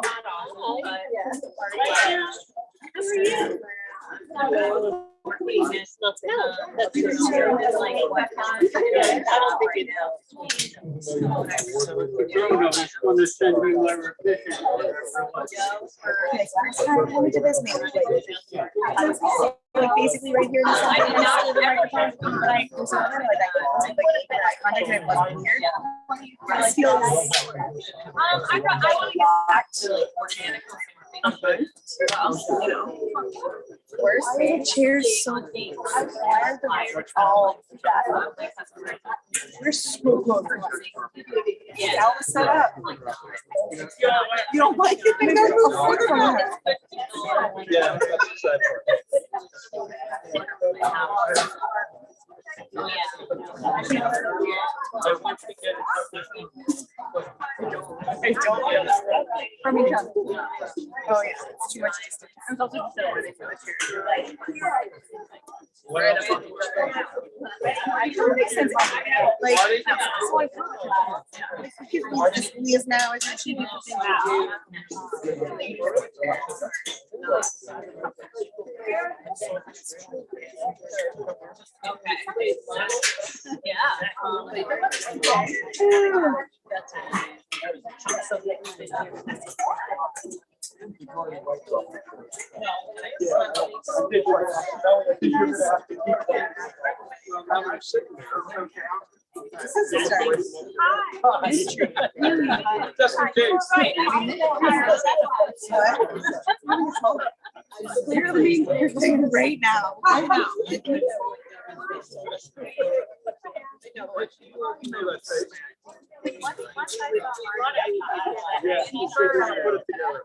Not awful, but like basically right here in the center of the microphone, but I was like that contact and it wasn't weird. It feels I want to get back to like organic. Where's the chairs so big? Why are the all that? We're so close. Yeah, That was set up. You don't like it? You gotta move forward from it. Yeah. From each other. Oh yeah, it's too much distance. I'm also just so ready for the chair. It makes sense. Like, so I thought this is now is actually people Just in case. Clearly, you're saying right now. I know. Yeah, put it together.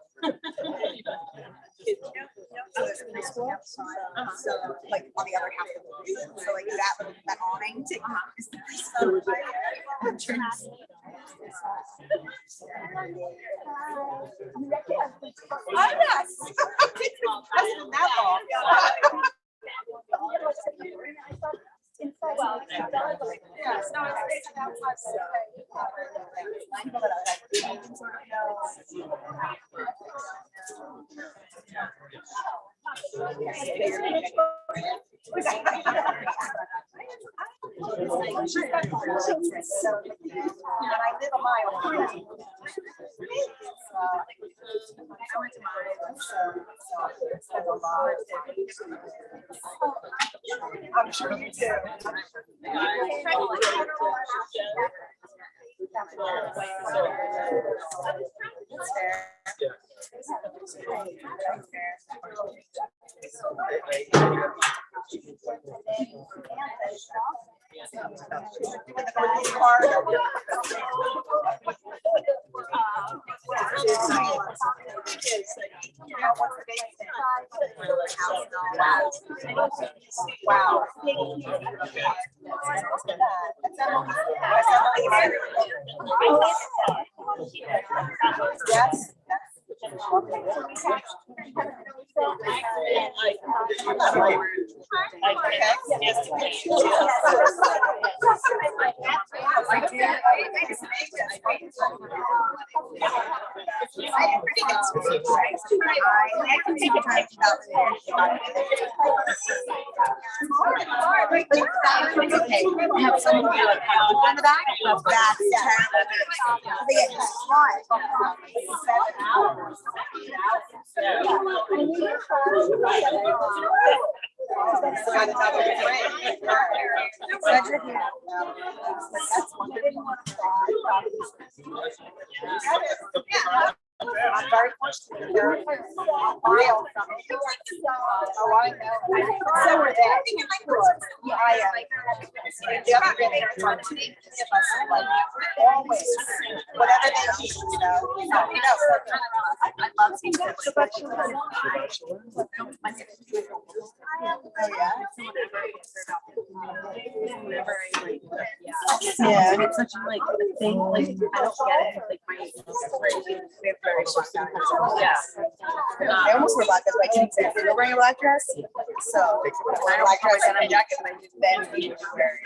So there's preschool, so like on the other half of the building, so like that awning to is the preschool. Oh yes, that's that long. Yes, no, it's outside. I live a mile from it. I went to mine, so it's been a lot. I'm sure you do. It's fair. Wow. Yes. Okay, we have some on the back. That's terrible. They get hot. 7 hours. I'm very fortunate. They're a mile from me. Oh, I know. So are they. The other really fun to me is like always whatever they eat, you know. I love seeing that. Yeah, and it's such a like thing. Like I don't get it. Like my very Yeah. I almost wore black dress, but I didn't say they were wearing a black dress. So I wore a black dress and a jacket, and I just then we were wearing.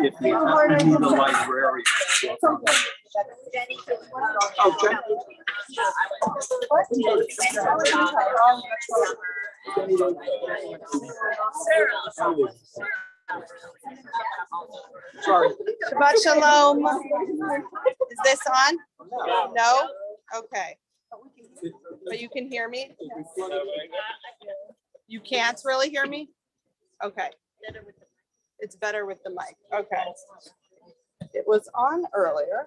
If you need a librarian. Okay. Sorry. Shabbat shalom. Is this on? No? Okay. But you can hear me? You can't really hear me? Okay. It's better with the mic. Okay. It was on earlier.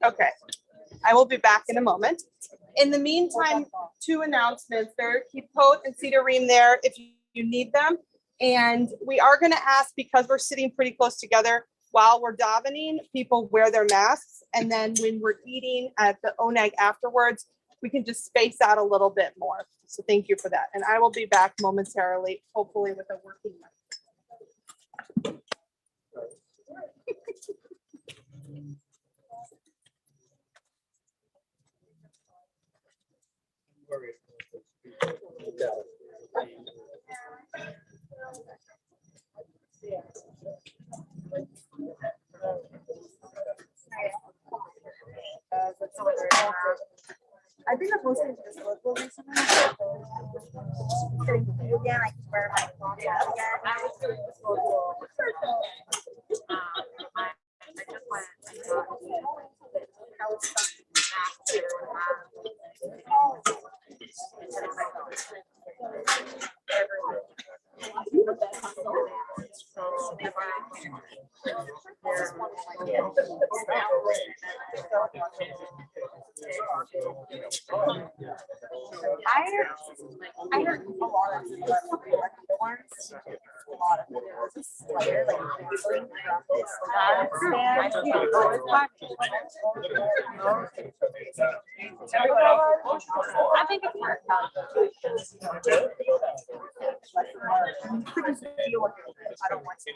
Okay. I will be back in a moment. In the meantime, 2 announcements. There, keep Pote and Cedar Ream there if you need them. And we are going to ask, because we're sitting pretty close together, while we're davening, people wear their masks. And then when we're eating at the oneg afterwards, we can just space out a little bit more. So thank you for that. And I will be back momentarily, hopefully with a working mic. I think the most is just local recently. Again, I can wear my cloth again. I was doing this local. I heard a lot of the ones. A lot of just lighter, like usually from this I think it's more I don't want to.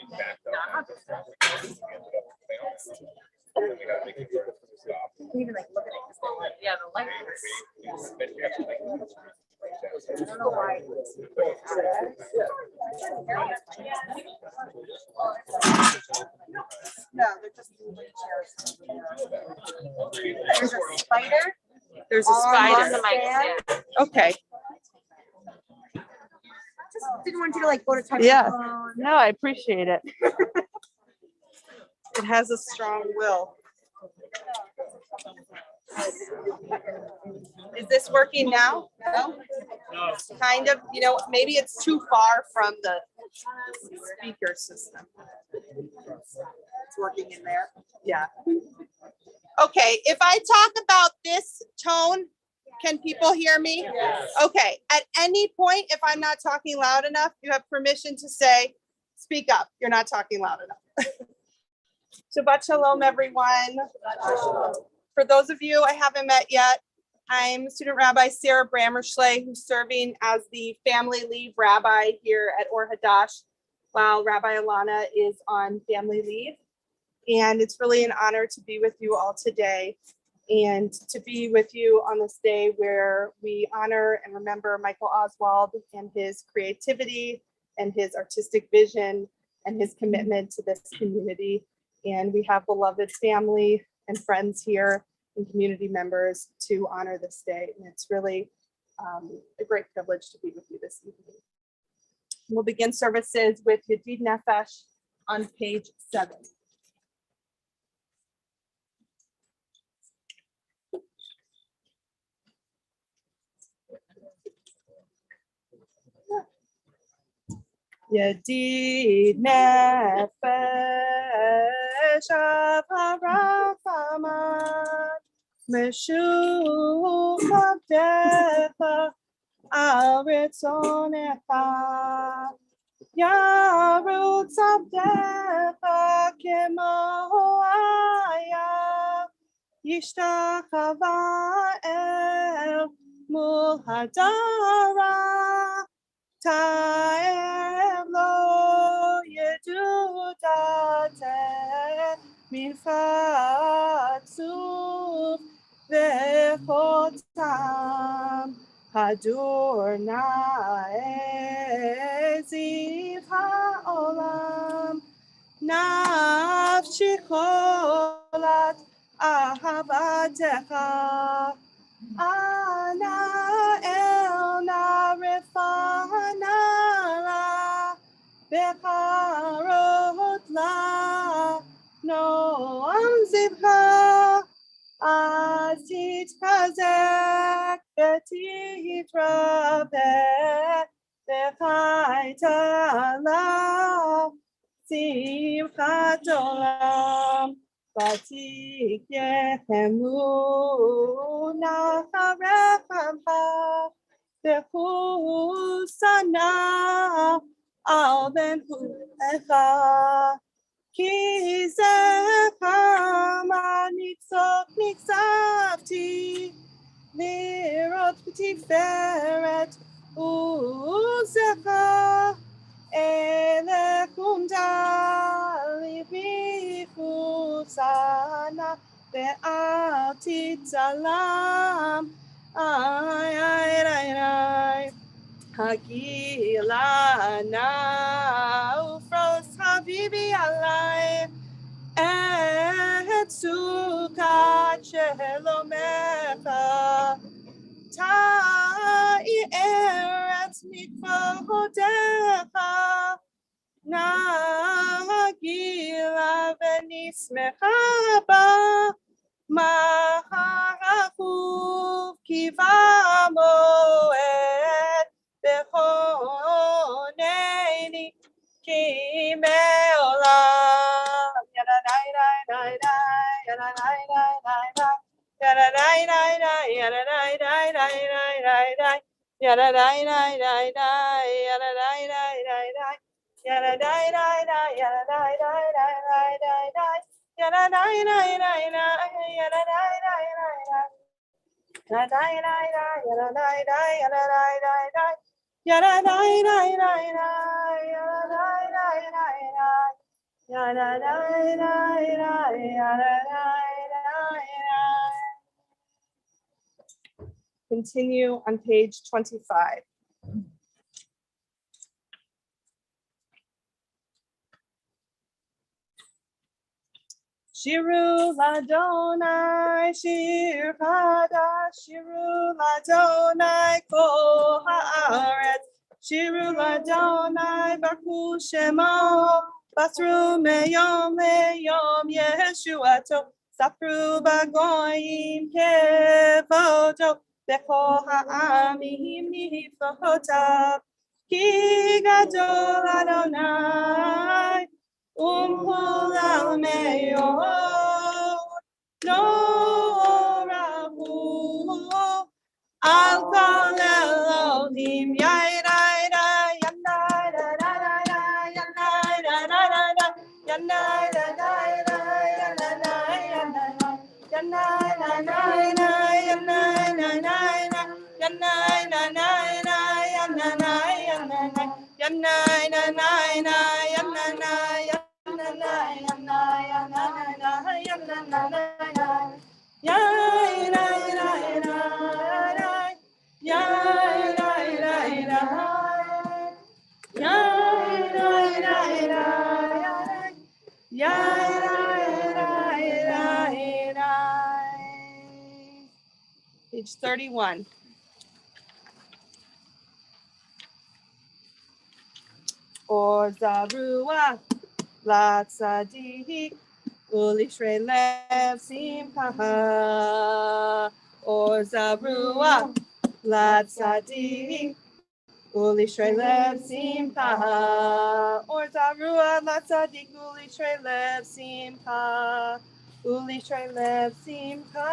Even like look at it. Yeah, the light. I don't know why. No, they're just moving chairs. There's a spider. There's a on spider. the stand. Okay. Just didn't want you to like go to touch Yeah. your phone. No, I appreciate it. It has a strong will. Is this working now? No? Kind of, you know, maybe it's too far from the speaker system. It's working in there. Yeah. Okay, if I talk about this tone, can people hear me? Okay, at any point, if I'm not talking loud enough, you have permission to say, speak up, you're not talking loud enough. Shabbat shalom, everyone. For those of you I haven't met yet, I'm Student Rabbi Sarah Brammerschley, who's serving as the family leave rabbi here at Or Hadash, while Rabbi Alana is on family leave. And it's really an honor to be with you all today and to be with you on this day where we honor and remember Michael Oswald and his creativity and his artistic vision and his commitment to this community. And we have beloved family and friends here and community members to honor this day. And it's really a great privilege to be with you this evening. We'll begin services with Yedid Nefesh on page 7. Yedid Nefesh of Harachaman Meshul Abdecha Al Ritzonecha Yarutz Abdecha Kemo Haya Yishtachava el mul hadara. Ta'em lo yedudate min fatzuf vechotam hadur na'eziv ha'olam nafshi cholat ahavatecha Ana el narefana la becharot la no amzivcha asit chazek betitrape bechaita la simchat olam Batik yehemu nacharechacha behusana al ben hulecha ki zekama nitzok nitzavti lirot b'tiferet uzecha Elekum dali bifusana be'alti salam ay ay ay ay Hagilana ufros habibi alay et sukat shelomecha ta'i eretz mikvahodecha Nagila venismecha ba maharachuv kivamoed bechoneni kimeolam yadadai dai dai dai yadadai dai dai dai yadadai dai dai yadadai dai dai dai dai dai yadadai dai dai dai yadadai dai dai dai Yada dai dai dai yada dai dai dai dai dai dai yada dai dai dai dai yada dai dai dai dai yada dai dai dai yada dai dai yada dai dai dai yada dai dai dai dai yada dai dai dai dai yada dai dai dai yada dai dai dai. Continue on page 25. Shiru Ladonai, Shir Hadash, Shiru Ladonai, Kol Haaretz, Shiru Ladonai, Baruch Shemo, Basru Meyom Leyom Yeshuato, Sapru Bagoyim Kevodo, Bechol Ha'amim Niflohotav, Ki Gadol Adonai, Umhulal meyor, no rahu, al kol Elohim, yai dai dai, yan dai dai dai dai, yan dai dai dai dai, yan dai dai dai dai, yan dai dai yan dai dai, yan dai dai dai dai, yan dai dai dai dai, yan dai dai dai dai, yan dai dai yan dai dai, yan dai dai dai dai, yan dai dai. Page 31. Or Zarua. Latzadik ulishrei lev simcha or zarua latzadik ulishrei lev simcha or zarua latzadik ulishrei lev simcha ulishrei lev simcha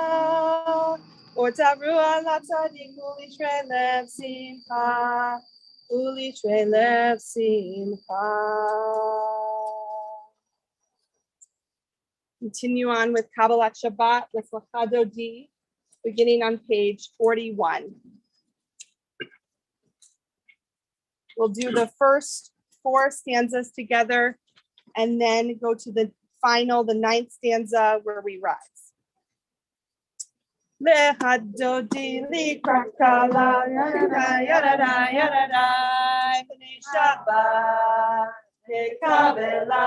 or zarua latzadik ulishrei lev simcha ulishrei lev simcha. Continue on with Kabbalat Shabbat with Lachadodi, beginning on page 41. We'll do the first 4 stanzas together and then go to the final, the 9th stanza where we rise. Lechadodi likrakala yadada yadada yadada b'nei Shabbat nekabela.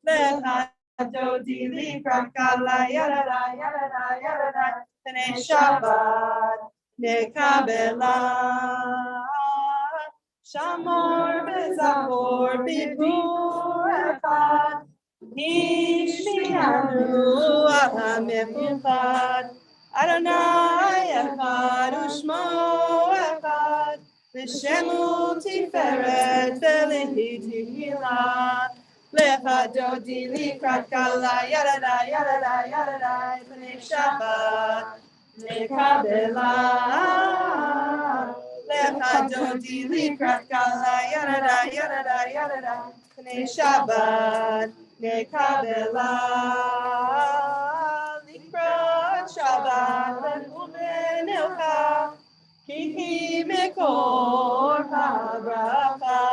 Lechadodi likrakala yadada yadada yadada b'nei Shabbat nekabela. Shamor bezahor bibur echad Nishmianu Ahamechad Adonai Echad Ushmo Echad V'Shemu Tiferet V'Lehi Tehila Lechadodi Likrat Kala Yadada Yadada Yadada B'nei Shabbat Nekabela Lechadodi Likrat Kala Yadada Yadada Yadada B'nei Shabbat Nekabela Likrat Shabbat Le'ubenilcha Kihi Mekor HaBracha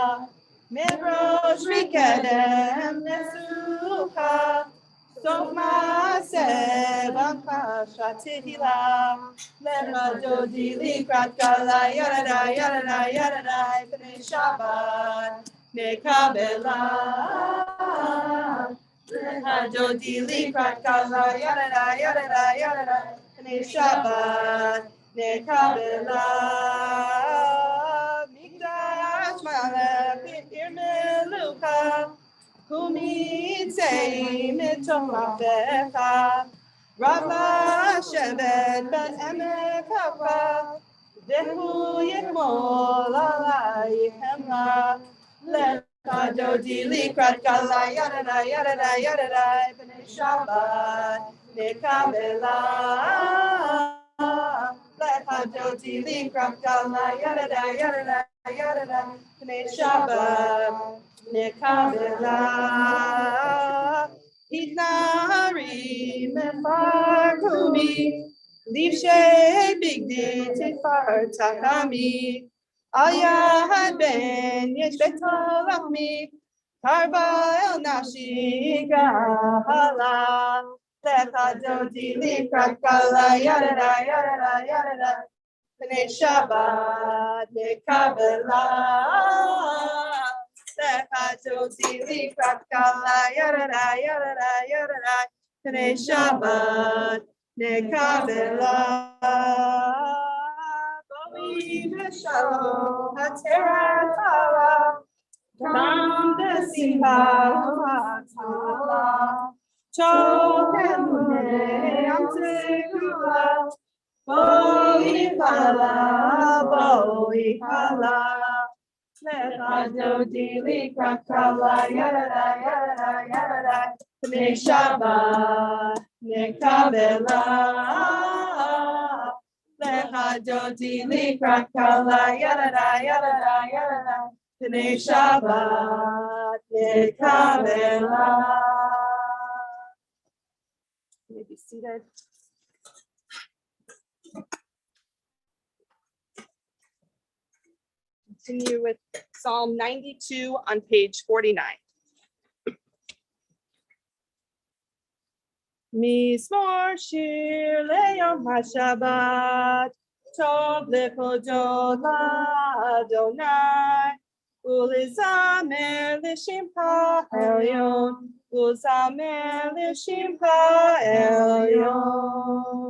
Merosh Rikedem Nesucha Sof Maaseh B'Amcha Tehila Lechadodi Likrat Kala Yadada Yadada Yadada B'nei Shabbat Nekabela Lechadodi Likrat Kala Yadada Yadada Yadada B'nei Shabbat Nekabela Mikdash Malach B'Ir Melucha Kumitzei Mitomafecha Rava Shevet B'Emek Hava Vehu Yitmol Alayhemla Lechadodi Likrat Kala Yadada Yadada Yadada B'nei Shabbat Nekabela Lechadodi Likrat Kala Yadada Yadada Yadada B'nei Shabbat Nekabela Idnari Mefar Kumi Livshe Bigdi Tifar Takami Ayad Ben Yesh Betolachmi Karba El Nashi Gahala Lechadodi Likrat Kala Yadada Yadada Yadada B'nei Shabbat Nekabela Lechadodi Likrat Kala Yadada Yadada Yadada B'nei Shabbat Nekabela Boi V'Shalom Hateret Hala Tam V'Simcha V'Hatala Tov Emunei Am Tegula Boi Hala Lechadodi Likrat Kala Yadada Yadada Yadada B'nei Shabbat Nekabela Lechadodi Likrat Kala Yadada Yadada Yadada B'nei Shabbat Nekabela. You may be seated. Continue with Psalm 92 on page 49. Mizmor Shir Leyom HaShabbat Tov Lechodo LaAdonai Ulizamer L'Shimcha Elyon Ulizamer L'Shimcha Elyon.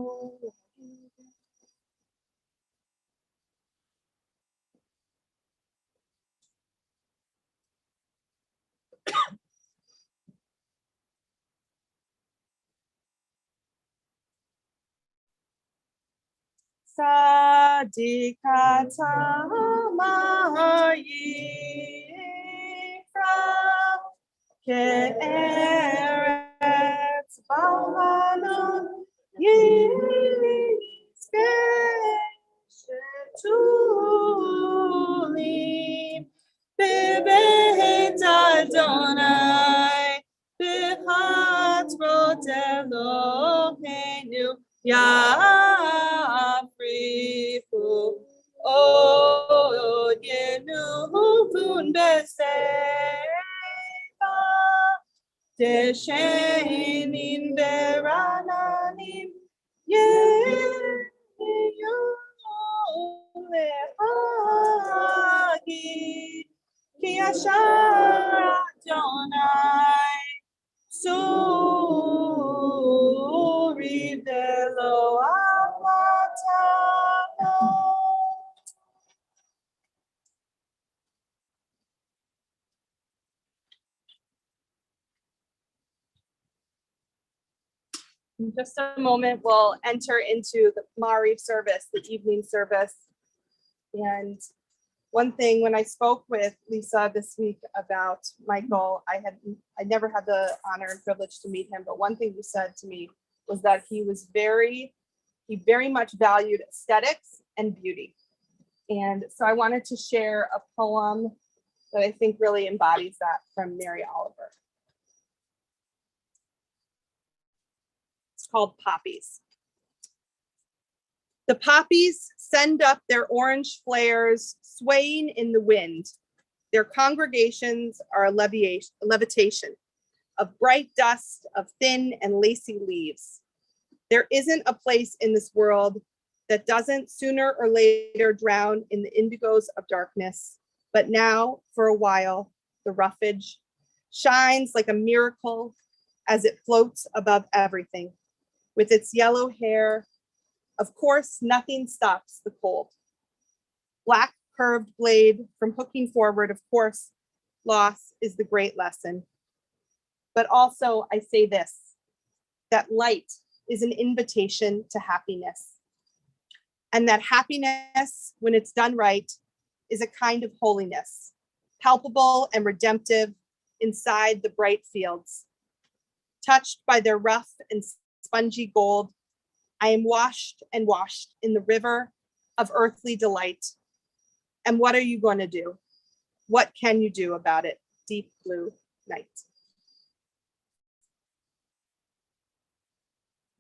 Sadikata Ma'yifra Ke'eretz Balanon Yizkeshetulim Bebeit Adonai Eloheinu Yafrifu O Yenufun Beseva Deshenin Berananim Yehagi Ki Asher Adonai Suri Delo Amatano. In just a moment, we'll enter into the Mari service, the evening service. And one thing, when I spoke with Lisa this week about Michael, I never had the honor and privilege to meet him, but one thing he said to me was that he very much valued aesthetics and beauty. And so I wanted to share a poem that I think really embodies that from Mary Oliver. It's called Poppies. The poppies send up their orange flares, swaying in the wind. Their congregations are a levitation of bright dust, of thin and lacy leaves. There isn't a place in this world that doesn't sooner or later drown in the indigos of darkness. But now, for a while, the roughage shines like a miracle as it floats above everything. With its yellow hair, of course, nothing stops the cold. Black curved blade from hooking forward, of course, loss is the great lesson. But also, I say this, that light is an invitation to happiness. And that happiness, when it's done right, is a kind of holiness, palpable and redemptive inside the bright fields. Touched by their rough and spongy gold, I am washed and washed in the river of earthly delight. And what are you going to do? What can you do about it? Deep blue night.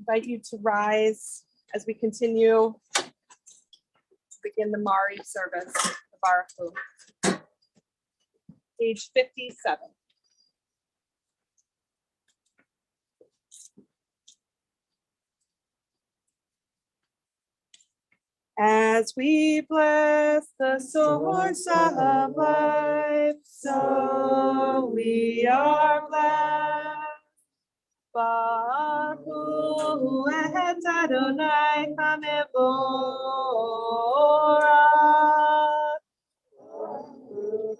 I invite you to rise as we continue to begin the Mari service, the Baruchu. Page 57. As we bless the source of life, so we are blessed. Baruch et Adonai Hamevorach.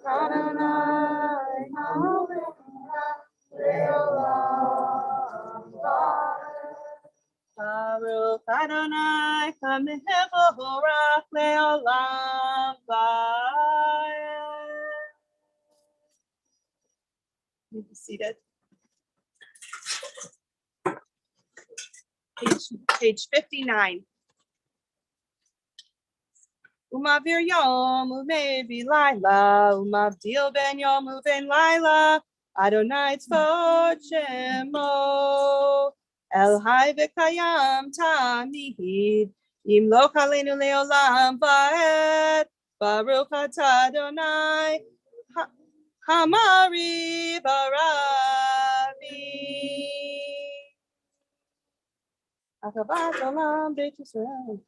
Baruch Adonai Hamevorach Leolam Vaed. Baruch Adonai Hamevorach Leolam Vaed. You be seated. Page 59. Umavir yom umevi laila, umavdil ben yom uven laila, Adonai tzvot shemo, El hai v'kayam tamid, im lo kalenu leolam vaed, Baruch atah Adonai, Hamari Baravi. Akavat olam beit Yisrael.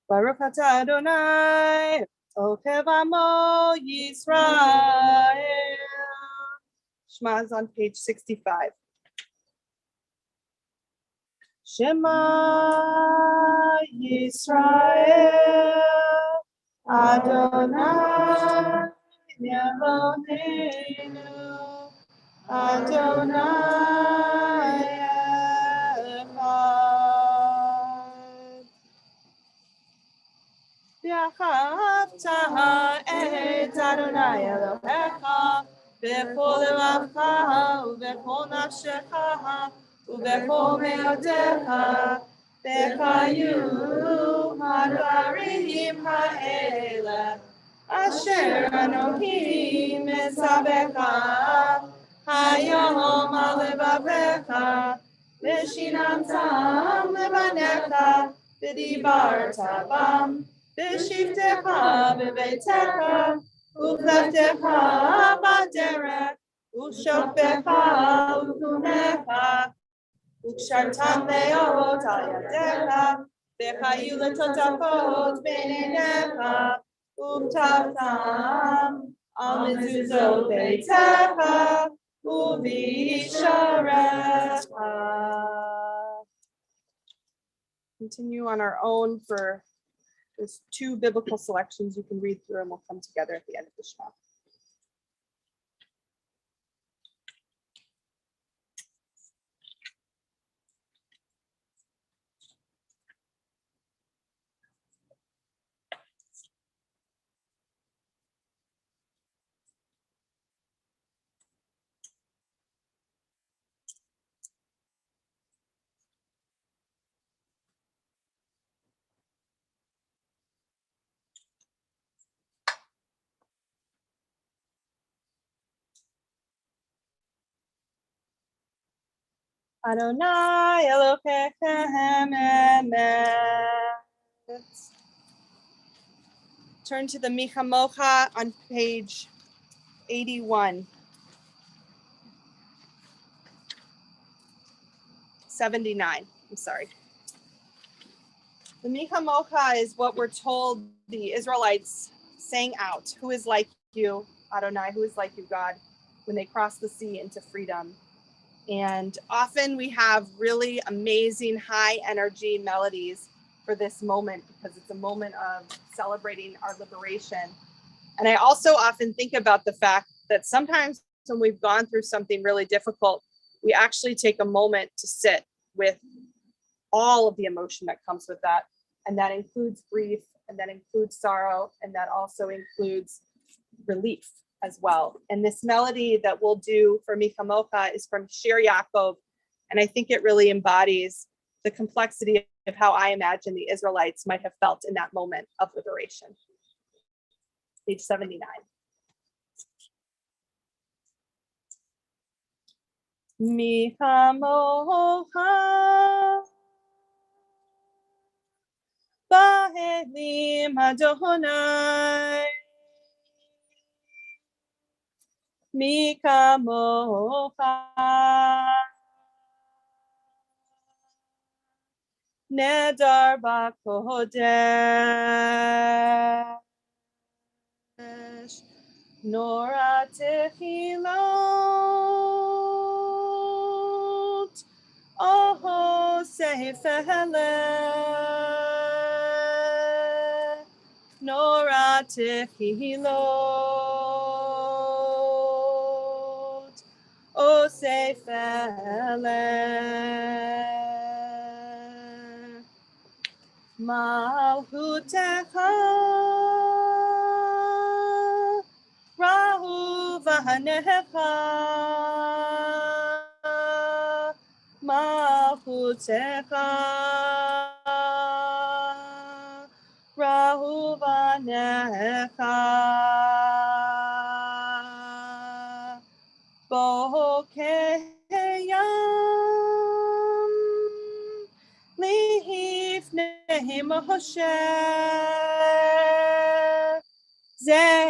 Baruch atah Adonai, Okev Amo Yisrael. Shema is on page 65. Shema Yisrael, Adonai Eloheinu, Adonai Echad. V'ahavta et Adonai Elohecha בכל לבבך ובכל נפשך ובכל מאודיך, וחיו הדברים האלה אשר אנוכי מצווך היום על לבביך, ושיננתם לבניך ודיברת בם בשבתך בביתך ופלטך בדרך ושוכבך וקומך וקשרתם מאוד על ידיך וחיו לטוטפות בין עיניך וכתבתם על מזוזות ביתך ובשעריך. Continue on our own for there's 2 biblical selections you can read through and we'll come together at the end of the Shema. Adonai Elohechem Emet. Turn to the Micha Mocha on page 81. 79, I'm sorry. The Micha Mocha is what we're told the Israelites sang out. Who is like you, Adonai? Who is like you, God? When they crossed the sea into freedom. And often we have really amazing high energy melodies for this moment because it's a moment of celebrating our liberation. And I also often think about the fact that sometimes when we've gone through something really difficult, we actually take a moment to sit with all of the emotion that comes with that. And that includes grief, and that includes sorrow, and that also includes relief as well. And this melody that we'll do for Micha Mocha is from Shir Yaakov. And I think it really embodies the complexity of how I imagine the Israelites might have felt in that moment of liberation. Page 79. Micha Mocha Ba'elim Adonai Micha Mocha Nedar B'Kodesh Nora Tehilot Oh Seifele Nora Tehilot Oh Seifele Malhutecha Rahu Vahanecha Malhutecha Rahu Vahanecha Bokeyam Lihifnei Moshe Zeli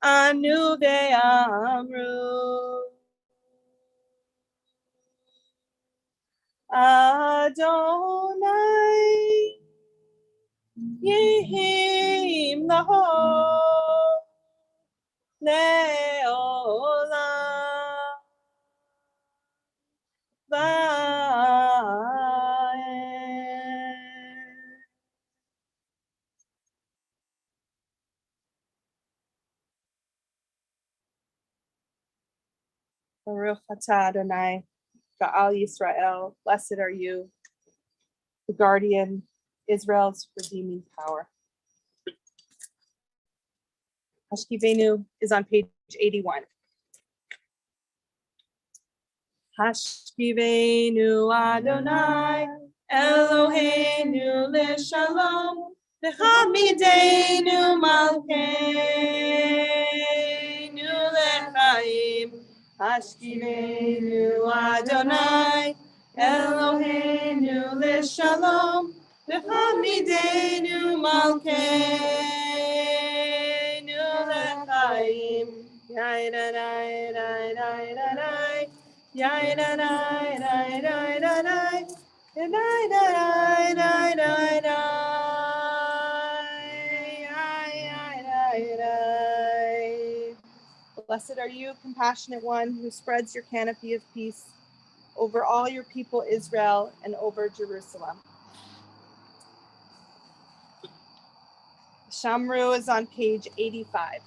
Anu ve'amru Adonai Yihim laho le'olam va'ed. Baruch atah Adonai, Ga'al Yisrael, blessed are you, the guardian, Israel's redeeming power. Hashkivenu is on page 81. Hashkivenu Adonai Eloheinu leShalom V'hamidenu Malkeinu lechaim. Hashkivenu Adonai Eloheinu leShalom V'hamidenu Malkeinu lechaim. Yai-da-dai-dai-dai-dai-dai. Yai-da-dai-dai-dai-dai-dai. Yai-da-dai-dai-dai. Blessed are you, compassionate one, who spreads your canopy of peace over all your people Israel and over Jerusalem. Shamru is on page 85.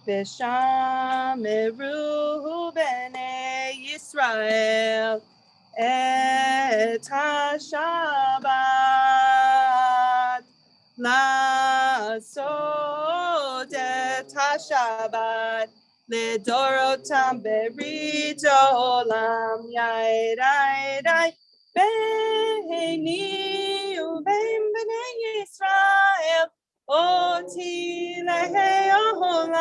V'shameru b'nei Yisrael et ha-Shabbat la'asot et ha-Shabbat לדורותם ברית העולם. ידעי ביני ובין בני ישראל אותי לעולם.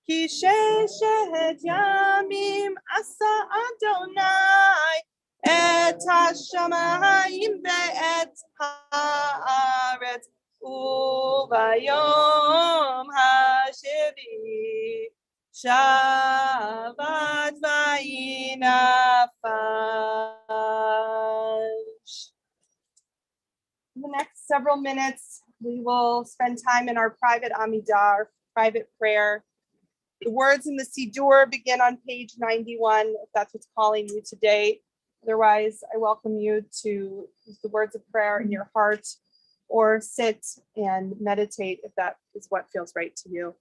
כי ששת ימים עשה אדוני את השמיים ואת הארץ, וביום השביעי שבת וינפש. In the next several minutes, we will spend time in our private Amidah, private prayer. The words in the Siddur begin on page 91, if that's what's calling you today. Otherwise, I welcome you to use the words of prayer in your heart or sit and meditate if that is what feels right to you.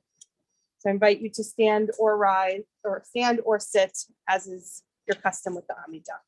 So I invite you to stand or rise, or stand or sit, as is your custom with the Amidah.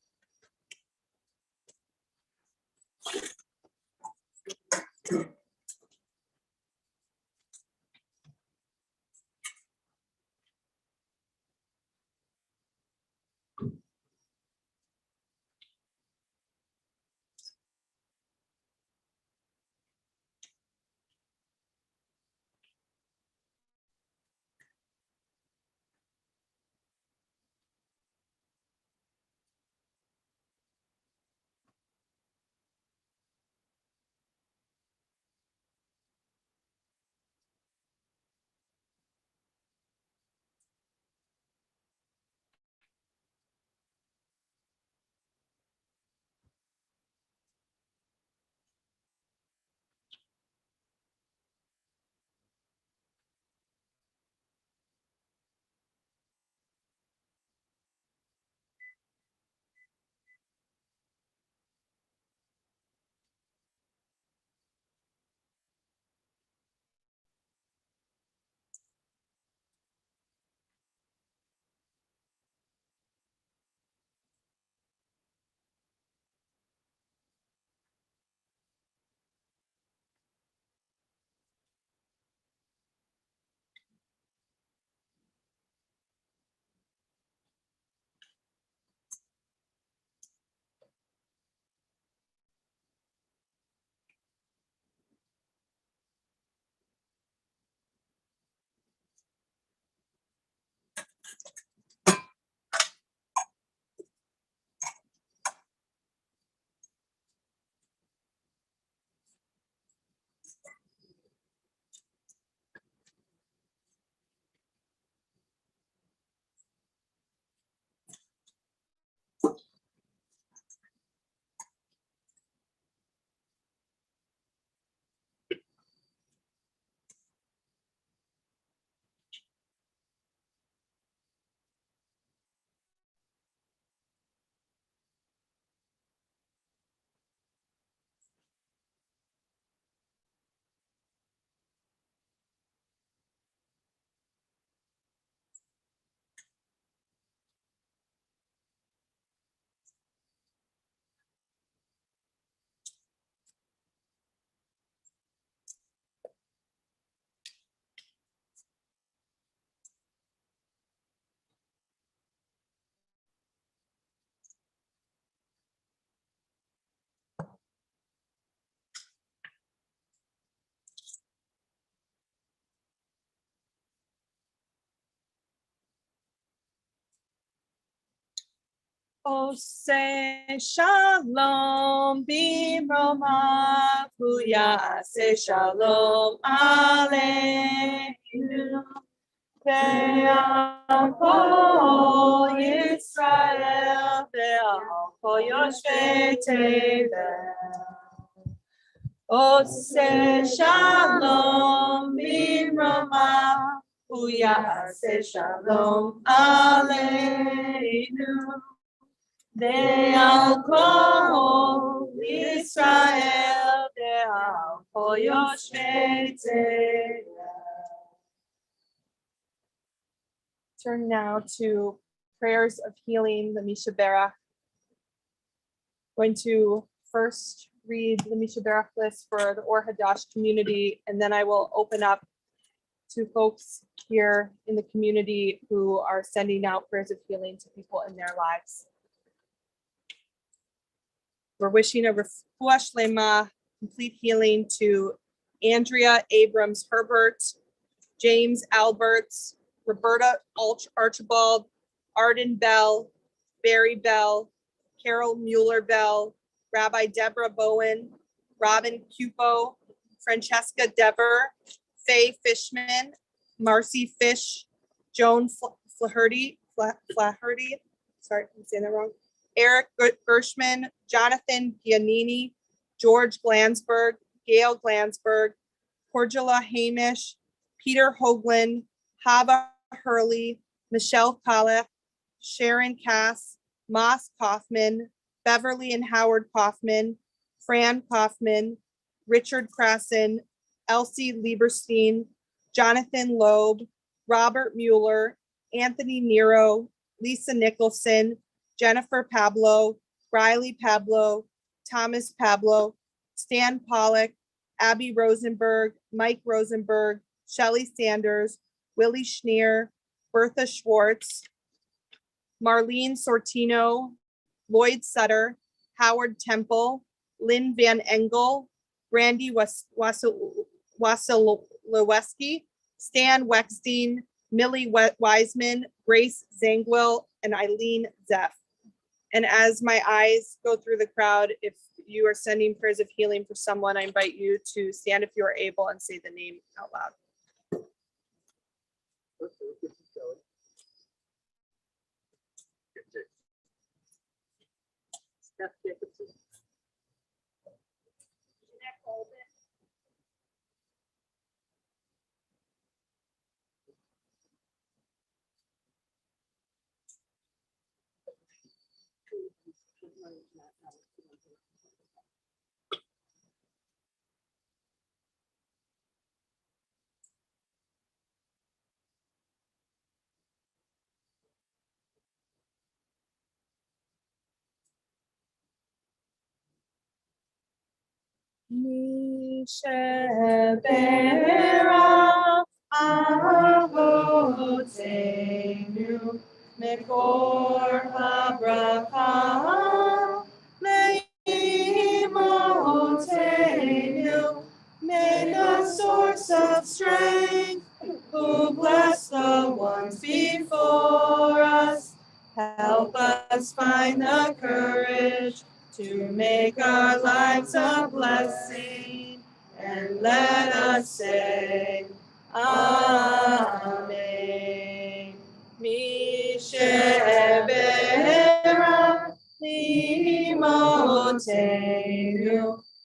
Ose shalom bimroma se shalom aleinu ve'al kol Yisrael ve'al kol yoshvei tevel. Ose shalom bimroma se shalom aleinu ve'al kol Yisrael ve'al kol yoshvei tevel. Turn now to prayers of healing, the Misha Berach. Going to first read the Misha Berach list for the Or Hadash community, and then I will open up to folks here in the community who are sending out prayers of healing to people in their lives. We're wishing a refuah shlema, complete healing to Andrea Abrams Herbert, James Alberts, Roberta Archibald, Arden Bell, Barry Bell, Carol Mueller Bell, Rabbi Deborah Bowen, Robin Cupo, Francesca Dever, Faye Fishman, Marcy Fish, Joan Flaherty, sorry, I'm saying that wrong, Eric Gershman, Jonathan Giannini, George Glansberg, Gail Glansberg, Cordula Hamish, Peter Hoagland, Hava Hurley, Michelle Pollack, Sharon Cass, Moss Kaufman, Beverly and Howard Kaufman, Fran Kaufman, Richard Krasson, Elsie Lieberstein, Jonathan Loeb, Robert Mueller, Anthony Nero, Lisa Nicholson, Jennifer Pablo, Riley Pablo, Thomas Pablo, Stan Pollock, Abby Rosenberg, Mike Rosenberg, Shelley Sanders, Willie Schneer, Bertha Schwartz, Marlene Sortino, Lloyd Sutter, Howard Temple, Lynn Van Engel, Brandy Wasilewski, Stan Wexstein, Millie Wiseman, Grace Zangwill, and Eileen Zeff. And as my eyes go through the crowd, if you are sending prayers of healing for someone, I invite you to stand if you are able and say the name out loud. Steph Jacobson. Mishabera avotenu mekor habracha leimotenu may the source of strength who bless the ones before us help us find the courage to make our lives a blessing, and let us say, Amen. Mishevera limotenu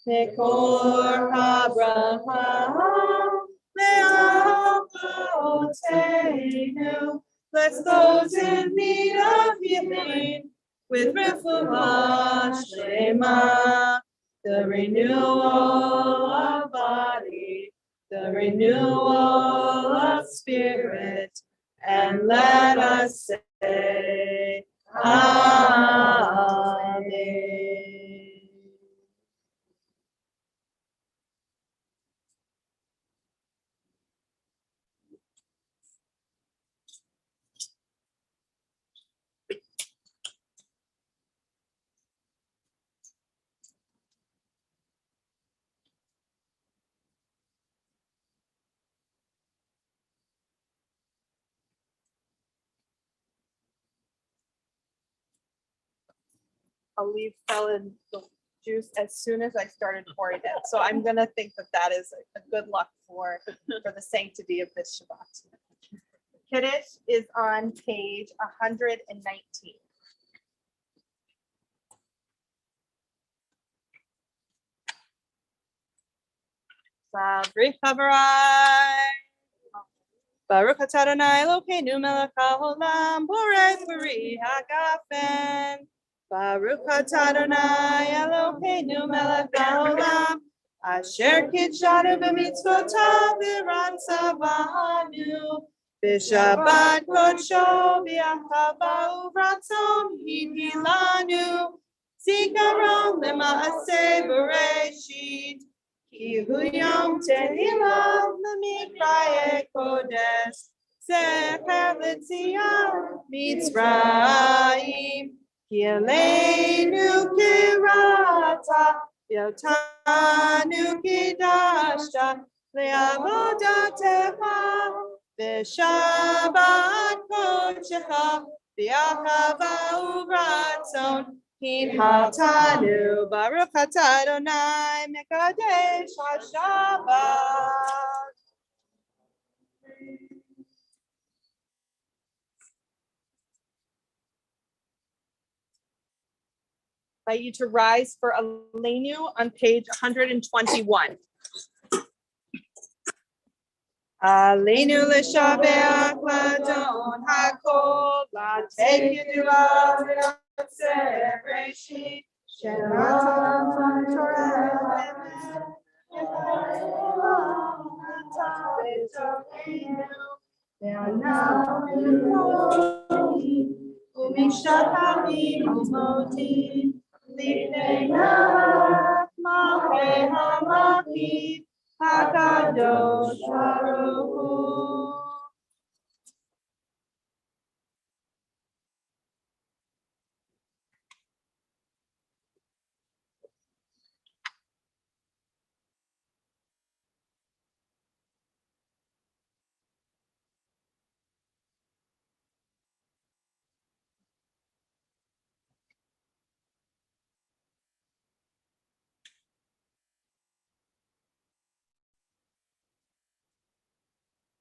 mekor habraham le'avotenu. Bless those in need of healing with refuah shlema, the renewal of body, the renewal of spirit, and let us say, Amen. a leaf fell in the juice as soon as I started pouring it. So I'm gonna think that that is a good luck for the sanctity of this Shabbat. Kiddush is on page 119. Sabri Chavarai. Baruch atah Adonai Elokeinu melech haolam, borei peri hagafen. Baruch atah Adonai Elokeinu melech haolam, asher kitshanu b'mitzvotav v'rantzah b'hanu. B'Shabbat kodsho v'achava uvratzon hidilanu. Zikaron lema'aseh bereshit. Ki hu yom tehillah l'mikraye kodesh. Zecher l'tzion Mitzrayim. Ki eleinu kirata v'otanu kidashta le'avodatecha. B'Shabbat kodshecha v'achava uvratzon hinhatanu. Baruch atah Adonai mekadesh haShabbat. I invite you to rise for Aleinu on page 121. Aleinu l'shabeach l'adon hakol la'tei yeduvah v'yotzeh breshit shema Torah u'mishtachanim u'motim lifnei malchei hamakim Hakadosh Baruch Hu.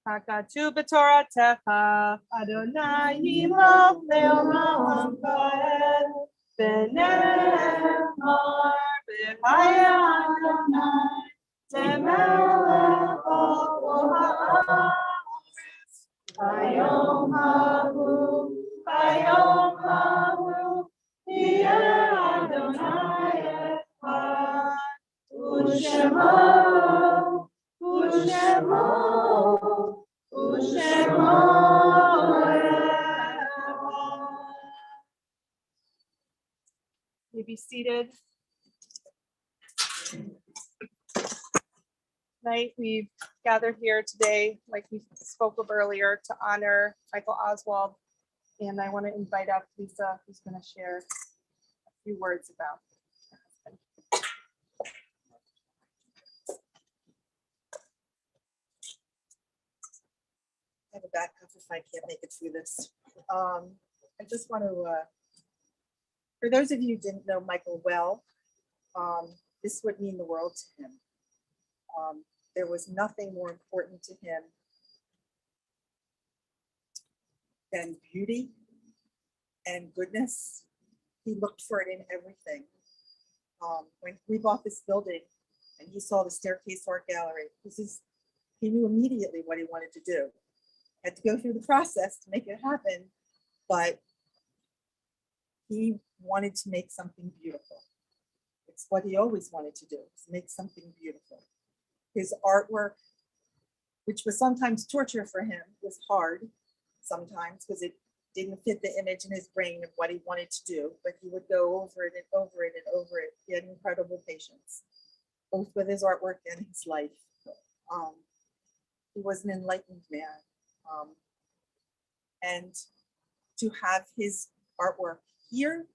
Hakatu b'Toratecha, Adonai Yimloch le'olam va'ed, v'ne'emar b'chaya Adonai, le'melech kol ha'aretz. Hayom hahu, yeh Adonai echad, u'shemo You be seated. Tonight we've gathered here today, like we spoke of earlier, to honor Michael Oswald. And I want to invite up Lisa, who's going to share a few words about her husband. I have a back up if I can't make it through this. I just want to, for those of you who didn't know Michael well, this would mean the world to him. There was nothing more important to him than beauty and goodness. He looked for it in everything. When we bought this building and he saw the staircase art gallery, he knew immediately what he wanted to do. Had to go through the process to make it happen, but he wanted to make something beautiful. It's what he always wanted to do, is make something beautiful. His artwork, which was sometimes torture for him, was hard sometimes because it didn't fit the image in his brain of what he wanted to do, but he would go over it and over it and over it. He had incredible patience, both with his artwork and his life. He was an enlightened man. And to have his artwork here,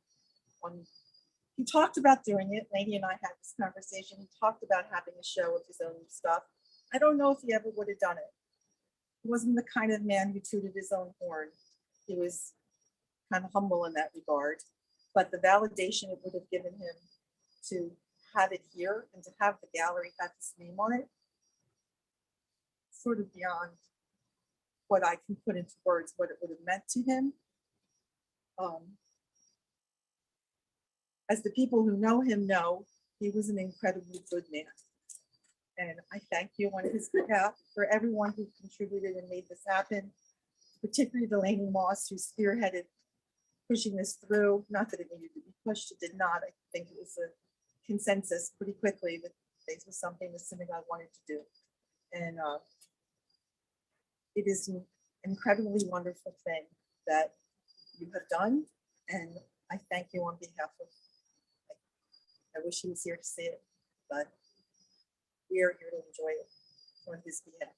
he talked about doing it. Lady and I had this conversation. He talked about having a show of his own stuff. I don't know if he ever would have done it. He wasn't the kind of man who tooted his own horn. He was kind of humble in that regard. but the validation it would have given him to have it here and to have the gallery have his name on it, sort of beyond what I can put into words, what it would have meant to him. As the people who know him know, he was an incredibly good man. And I thank you on his behalf for everyone who contributed and made this happen, particularly Delaney Moss, who spearheaded pushing this through. Not that it needed to be pushed, it did not. I think it was a consensus pretty quickly that this was something the synagogue wanted to do. And it is an incredibly wonderful thing that you have done. And I thank you on behalf of, I wish he was here to see it, but we are here to enjoy it on his behalf.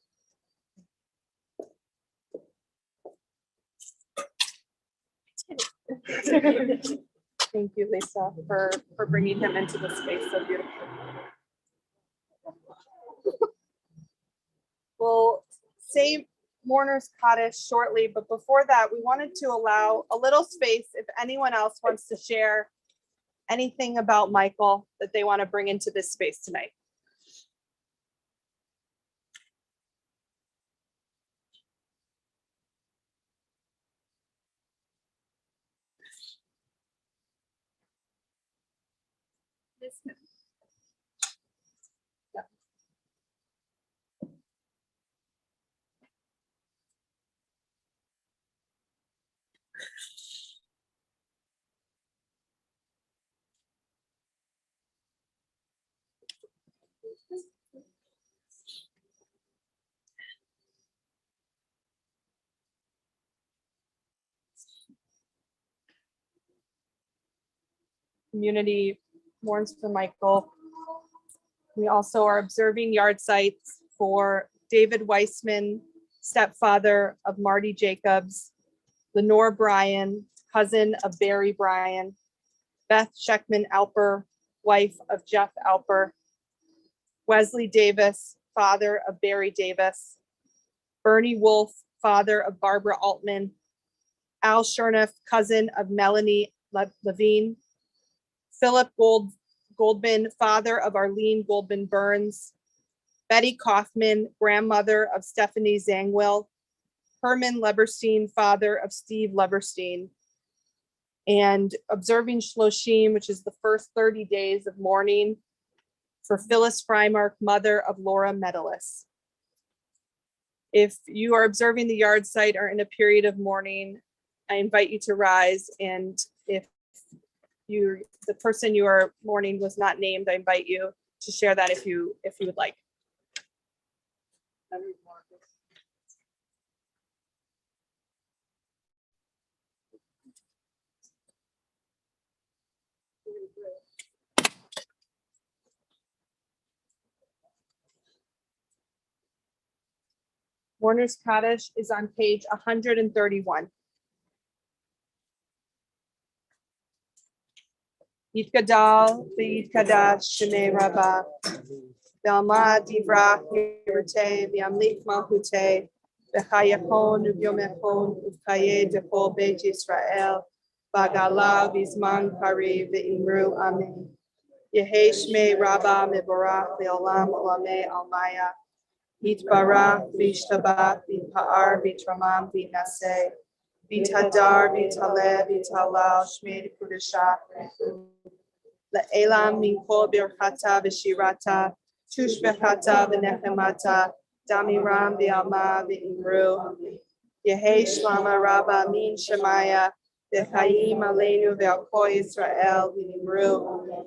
Thank you, Lisa, for bringing him into the space so beautifully. We'll say Mourner's Kaddish shortly, but before that, we wanted to allow a little space if anyone else wants to share anything about Michael that they want to bring into this space tonight. Community mourns for Michael. We also are observing yard sites for David Weissman, stepfather of Marty Jacobs, Lenore Bryan, cousin of Barry Bryan, Beth Scheckman Alper, wife of Jeff Alper, Wesley Davis, father of Barry Davis, Bernie Wolf, father of Barbara Altman, Al Chernoff, cousin of Melanie Levine, Philip Goldman, father of Arlene Goldman Burns, Betty Kaufman, grandmother of Stephanie Zangwill, Herman Leberstein, father of Steve Leberstein, and observing Shloshim, which is the first 30 days of mourning for Phyllis Freimark, mother of Laura Medalis. If you are observing the yard site or in a period of mourning, I invite you to rise, and if the person you are mourning was not named, I invite you to share that if you would like. Mourner's Kaddish is on page 131. Yitkadal v'yitkadash shemei Rabbah, v'alma divrach yirteh v'amlik malchuteh, v'chayachon u'vyomechon u'chayeh dechol beit Yisrael, v'agala v'zman kariv v'imru amen. Yehei shmei Rabbah mevorach v'olam olamei almaya, yitbarach v'yishtabach v'yipa'ar v'yitramam v'yinaseh, v'yitadar v'yitaleh v'yitalal shmei kudashah Le'elam min kol birchata v'shirata, tush bechata v'nechemata, damiram v'alma v'imru. Yehei shlama rabba min shemaya, v'chayim aleinu v'al kol Yisrael v'imru.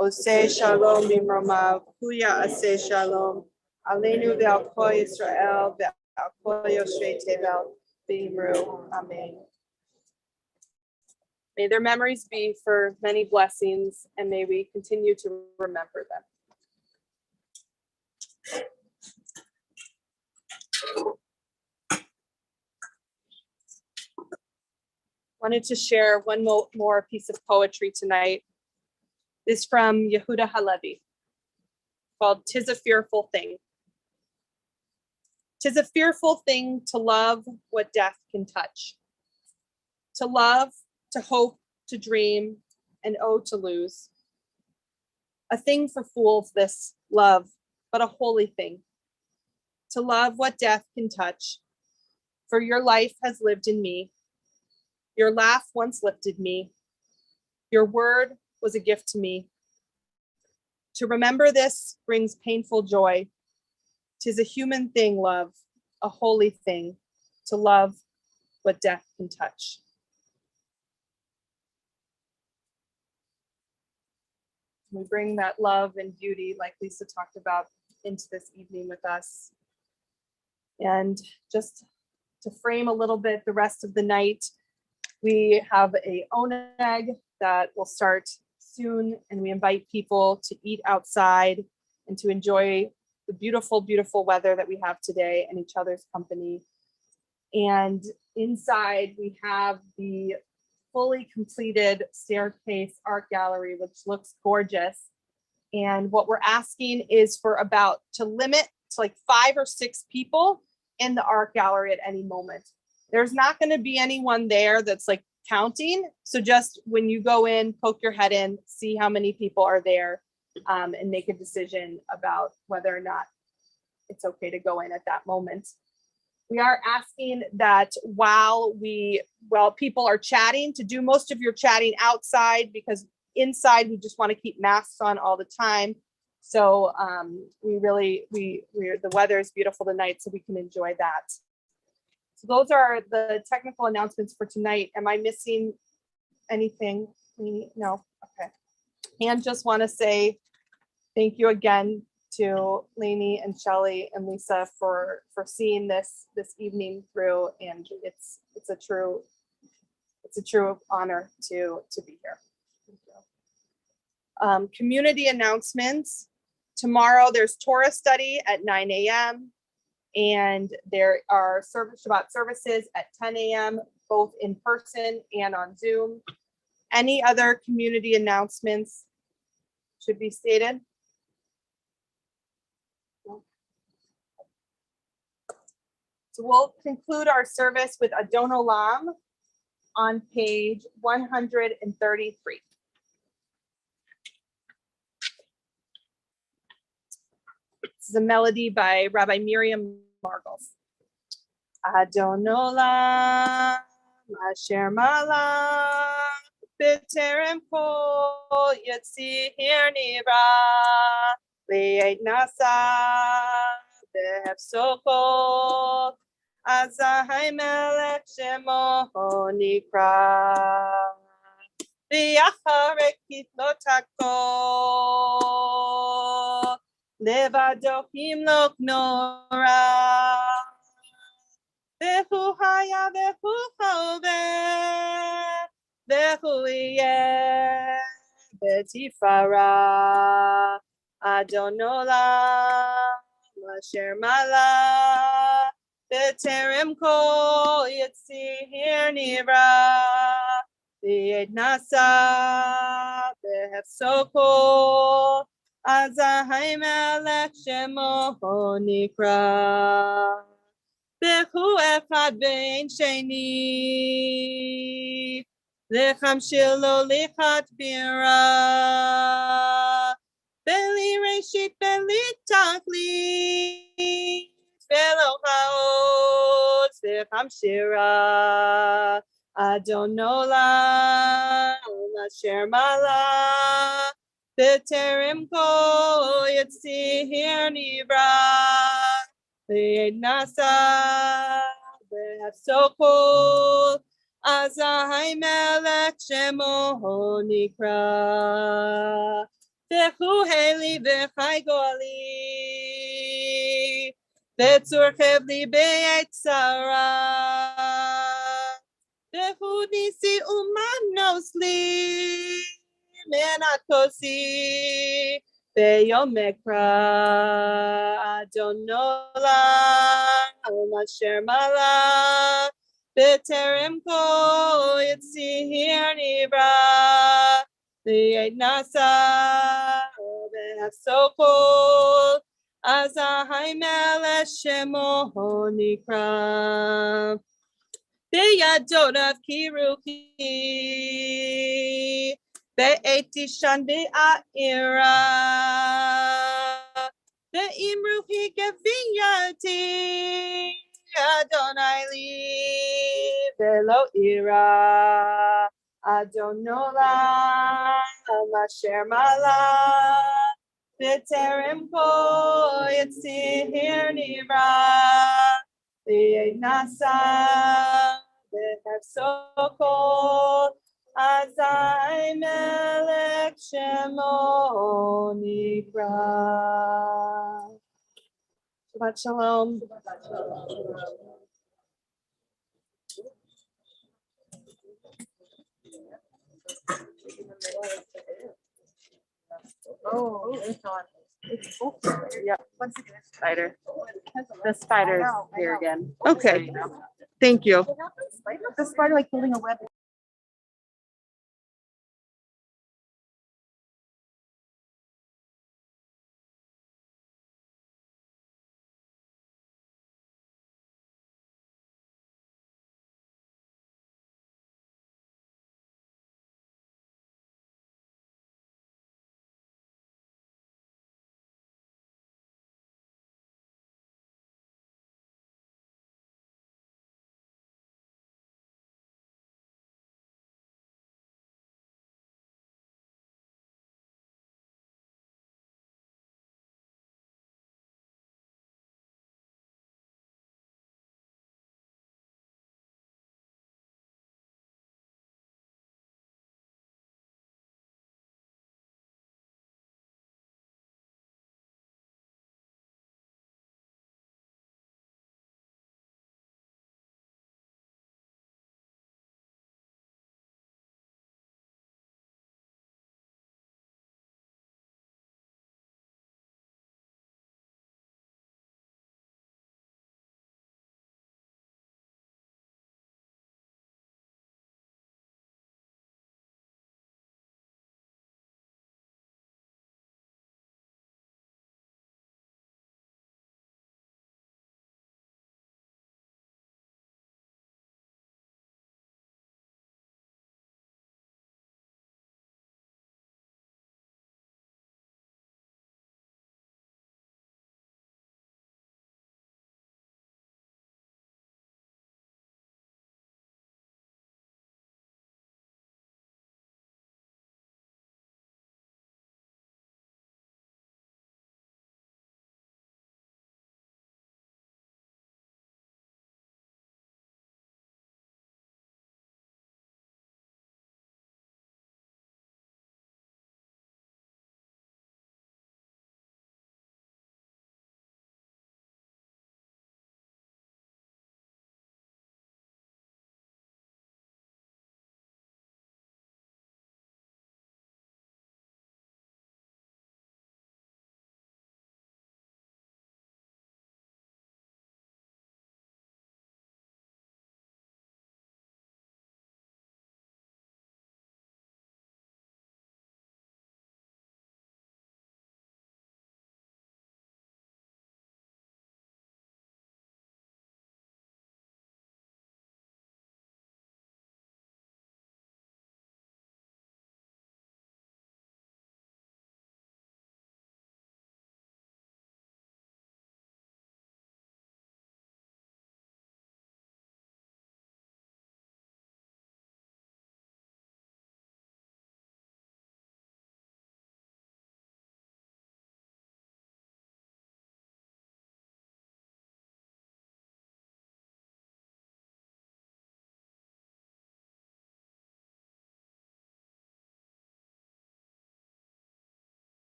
Oseh shalom b'mromav, huya aseh shalom, aleinu v'al kol Yisrael v'al kol yoshvei tevel v'imru. Amen. May their memories be for many blessings, and may we continue to remember them. Wanted to share one more piece of poetry tonight. This is from Yehuda Halevi, called "'Tis a Fearful Thing." 'Tis a fearful thing to love what death can touch. To love, to hope, to dream, and oh to lose. A thing for fools, this love, but a holy thing. To love what death can touch. For your life has lived in me. Your laugh once lifted me. Your word was a gift to me. To remember this brings painful joy. 'Tis a human thing, love, a holy thing, to love what death can touch. We bring that love and beauty, like Lisa talked about, into this evening with us. And just to frame a little bit the rest of the night, we have a oneg that will start soon, and we invite people to eat outside and to enjoy the beautiful, beautiful weather that we have today and each other's company. And inside we have the fully completed staircase art gallery, which looks gorgeous. And what we're asking is for to limit to like 5 or 6 people in the art gallery at any moment. There's not going to be anyone there that's like counting. So just when you go in, poke your head in, see how many people are there, and make a decision about whether or not it's okay to go in at that moment. We are asking that while people are chatting, to do most of your chatting outside, because inside we just want to keep masks on all the time. So the weather is beautiful tonight, so we can enjoy that. So those are the technical announcements for tonight. Am I missing anything? No, okay. And just want to say thank you again to Lainey and Shelley and Lisa for seeing this evening through, and it's a true honor to be here. Thank you. Community announcements. Tomorrow there's Torah study at 9 a.m. and there are Shabbat services at 10 a.m. both in person and on Zoom. Any other community announcements should be stated? So we'll conclude our service with Adon Olam on page 133. This is a melody by Rabbi Miriam Margles. Adon Olam, Asher Malach, B'terem kol Yetzir Nira, Le'et Nasa, Behefsokot, Azahai Melech Shemo Nikra, V'yacharek Kitlot Levado Himlok Nora, Vehu Haya Vehu Hove, Vehu Yeh Betifara, Adon Olam, Asher Malach, B'terem kol Yetzir Nira, Le'et Nasa, Behefsokot, Azahai Melech Shemo Nikra, Behu Echad Ve'en Sheni, Lecham Shilo Lichat Bira, Beli Reshit Beli Tachlit, Velo Haot Lecham Shira, Adon Olam, Asher Malach, B'terem kol Yetzir Nira, Le'et Nasa, Behefsokot, Azahai Melech Shemo Nikra, Vehu Heli V'chai Goali, V'tzurchev li Be'et Tzara, Vehu Nisi Umanos li, Menakosi, Beyom Mekra, Adon Olam, Asher Malach, B'terem kol Yetzir Nira, Le'et Nasa, Behefsokot, Azahai Melech Shemo Nikra, B'yadot Kiruki, Be'eti shandi a'ira. Be'imru hi geviyati. Adonai li velo ira. Adonola masher mala. B'terem po yitzhir nira. Nasa behefsokol azai melech shemo nikra. Shabbat shalom. Oh, it's on. It's full. Yep. Once again. Spider. The spider's I know, I here know. again. Okay, thank you. The spider like building a web.